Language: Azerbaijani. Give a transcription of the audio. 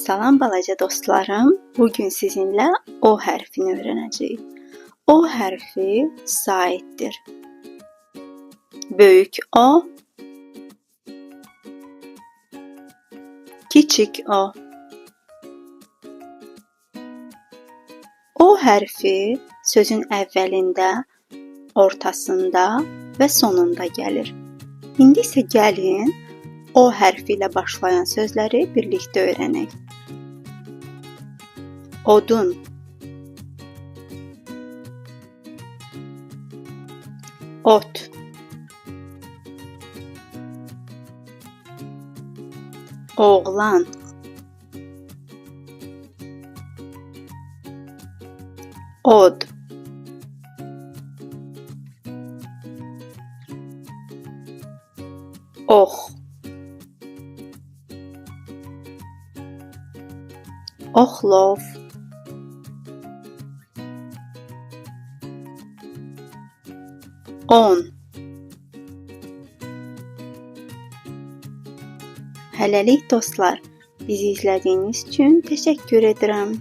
Salam balaca dostlarım. Bugün sizinlə O hərfini öyrənəcəyik. O hərfi saitdir. Böyük O, kiçik O. O hərfi sözün əvvəlində, ortasında və sonunda gəlir. İndi isə gəlin O hərfi ilə başlayan sözləri birlikdə öyrənək. Odun, ot, oğlan, od, ox, oxlov, on. Hələlik dostlar, bizi izlədiyiniz üçün təşəkkür edirəm.